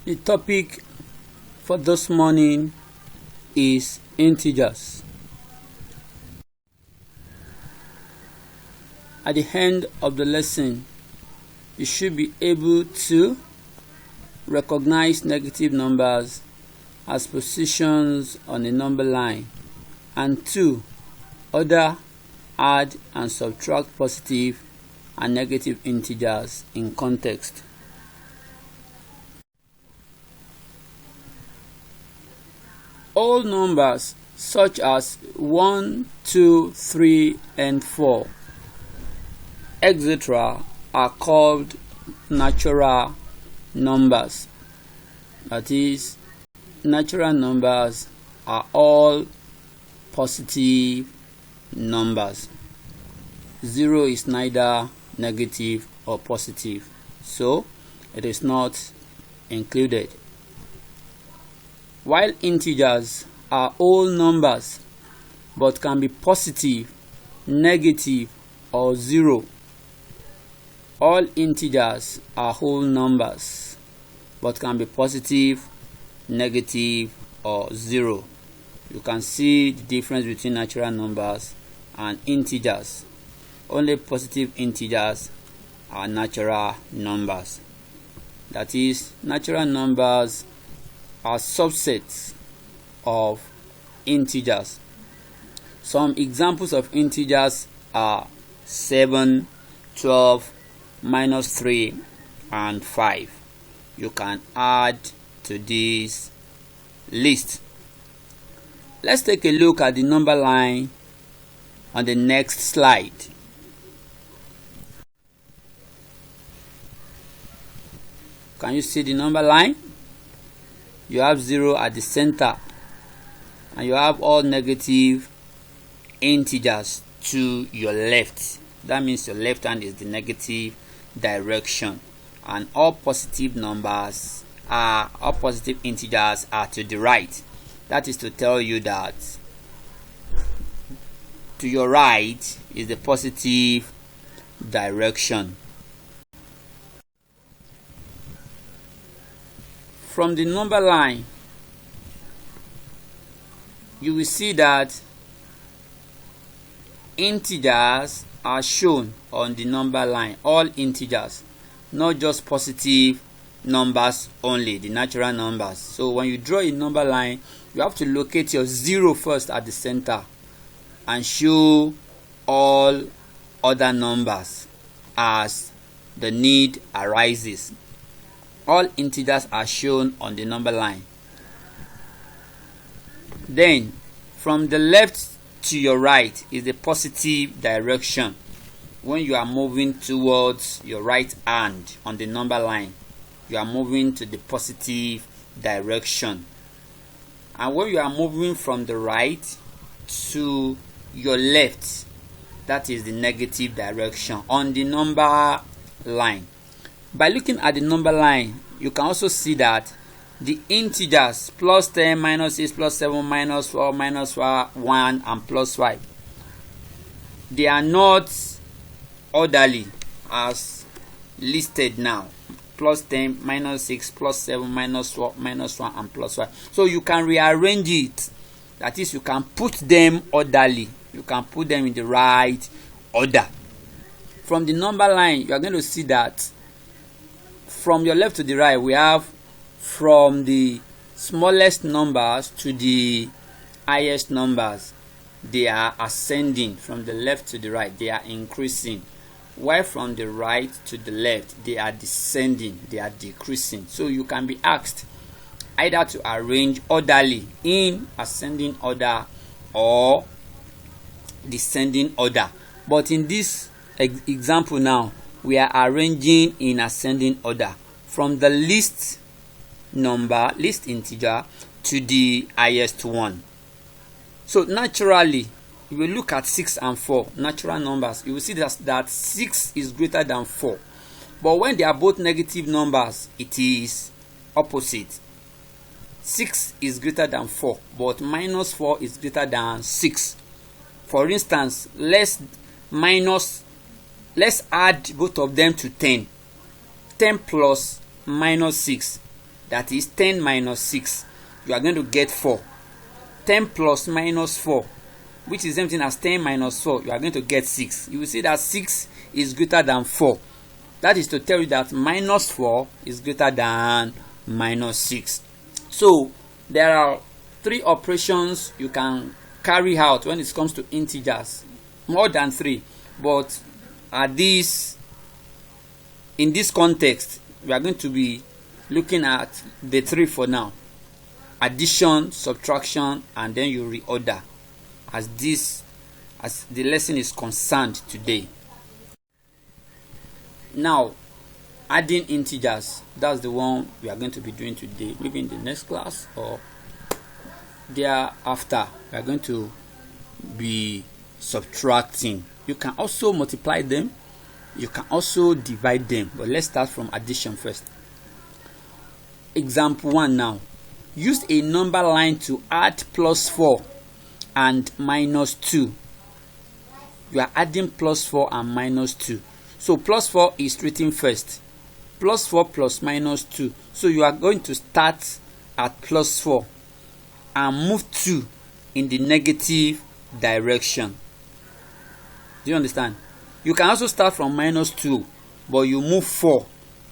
The topic for this morning is integers. At the end of the lesson, you should be able to recognize negative numbers as positions on a number line, and 2. Order, add and subtract positive and negative integers in context. All numbers such as 1, 2, 3, and 4, etc. are called natural numbers. That is, natural numbers are all positive numbers. 0 is neither negative or positive, so it is not included. While integers are whole numbers but can be positive, negative, or 0. All integers are whole numbers but can be positive, negative, or 0. You can see the difference between natural numbers and integers. Only positive integers are natural numbers. That is, natural numbers are subsets of integers. Some examples of integers are 7, 12, -3, and 5. You can add to this list. Let's take a look at the number line on the next slide. Can you see the number line? You have 0 at the center, and you have all negative integers to your left. That means your left hand is the negative direction, and all positive integers are to the right. That is to tell you that to your right is the positive direction. From the number line, you will see that integers are shown on the number line. All integers, not just positive numbers only, the natural numbers. So when you draw a number line, you have to locate your 0 first at the center and show all other numbers as the need arises. All integers are shown on the number line. Then, from the left to your right is the positive direction. When you are moving towards your right hand on the number line, you are moving to the positive direction. And when you are moving from the right to your left, that is the negative direction on the number line. By looking at the number line, you can also see that the integers +10, -6, +7, -4, -1, and +5, they are not orderly as listed now. +10, -6, +7, -4, -1, and +5. So you can rearrange it. That is, you can put them orderly. You can put them in the right order. From the number line, you are going to see that from your left to the right, we have from the smallest numbers to the highest numbers. They are ascending. From the left to the right, they are increasing. While from the right to the left, they are descending, they are decreasing. So you can be asked either to arrange orderly in ascending order or descending order. But in this example now, we are arranging in ascending order from the least integer to the highest one. So naturally, if you look at 6 and 4, natural numbers, you will see that 6 is greater than 4. But when they are both negative numbers, it is opposite. 6 is greater than 4, but -4 is greater than 6. For instance, let's add both of them to 10. 10 plus -6. that is 10 minus 6, you are going to get 4. 10 plus minus 4, which is the same thing as 10 minus 4, you are going to get 6. You will see that 6 is greater than 4. That is to tell you that minus 4 is greater than minus 6. So there are 3 operations you can carry out when it comes to integers, more than 3, but in this context we are going to be looking at the 3 for now: addition, subtraction, and then you reorder, as the lesson is concerned today. Now, adding integers, that's the one we are going to be doing today. Maybe in the next class or thereafter, we are going to be subtracting. You can also multiply them, you can also divide them, but let's start from addition first. Example 1 now. Use a number line to add plus 4 and minus 2. You are adding plus 4 and minus 2. So plus 4 is written first. Plus 4 plus minus 2. So you are going to start at plus 4 and move 2 in the negative direction. Do you understand? You can also start from minus 2, but you move 4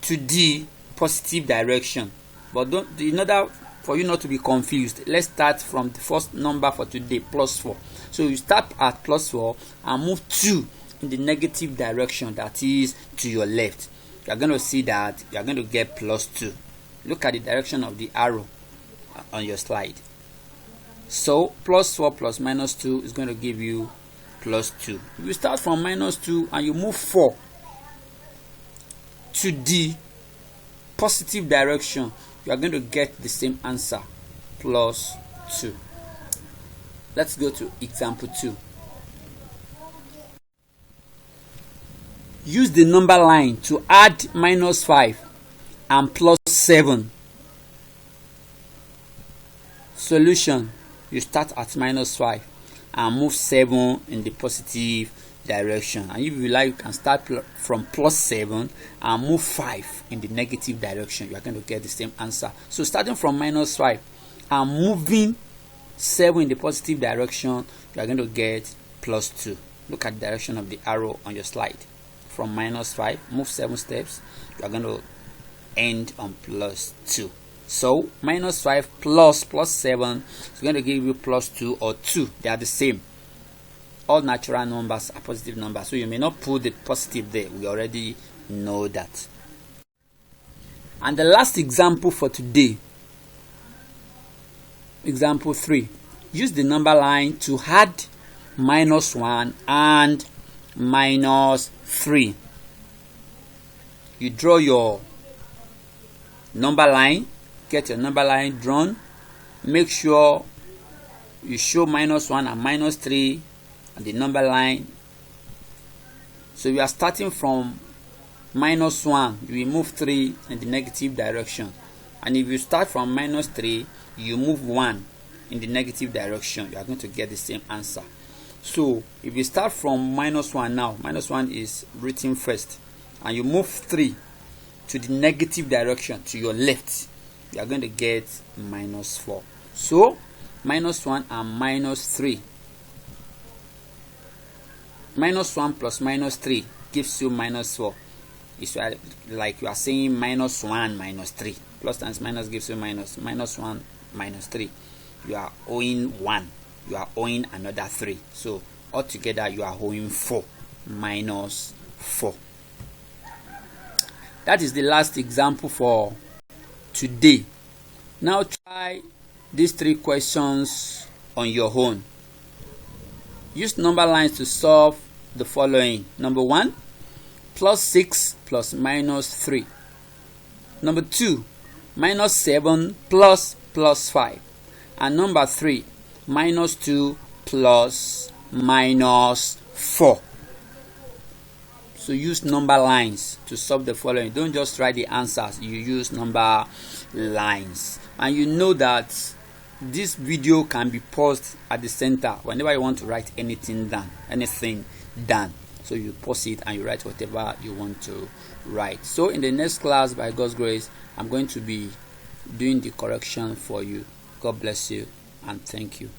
to the positive direction. But in order for you not to be confused, let's start from the first number for today, plus 4. So you start at plus 4 and move 2 in the negative direction, that is to your left. You are going to see that you are going to get plus 2. Look at the direction of the arrow on your slide. So plus 4 plus minus 2 is going to give you plus 2. If you start from minus 2 and you move 4 to the positive direction, you are going to get the same answer, plus 2. Let's go to example 2. Use the number line to add minus 5 and plus 7. Solution: you start at minus 5 and move 7 in the positive direction, and if you like, you can start from plus 7 and move 5 in the negative direction. You are going to get the same answer. So starting from minus 5 and moving 7 in the positive direction, you are going to get plus 2. Look at the direction of the arrow on your slide. From minus 5, move 7 steps, you are going to end on plus 2. So minus 5 plus 7 is going to give you plus 2 or 2. They are the same. All natural numbers are positive numbers, so you may not put the positive there. We already know that. And the last example for today, example 3. Use the number line to add minus 1 and minus 3. You draw your number line, get your number line drawn, make sure you show minus 1 and minus 3 on the number line. So we are starting from minus 1, you will move 3 in the negative direction, and if you start from minus 3, you move 1 in the negative direction. You are going to get the same answer. So if you start from minus 1 now, minus 1 is written first, and you move 3 to the negative direction to your left, you are going to get minus 4. So minus 1 and minus 3. Minus 1 plus minus 3 gives you minus 4. It's like you are saying minus 1 minus 3. Plus times minus gives you minus 1 minus 3. You are owing 1. You are owing another 3. So altogether you are owing 4 minus 4. That is the last example for today. Now try these 3 questions on your own. Use number lines to solve the following. Number 1, plus 6 plus minus 3. Number 2, minus 7 plus 5. And number 3, minus 2 plus minus 4. So use number lines to solve the following. Don't just write the answers, you use number lines. And you know that this video can be paused at the center whenever you want to write anything down. So you pause it and you write whatever you want to write. So in the next class, by God's grace, I'm going to be doing the correction for you. God bless you and thank you.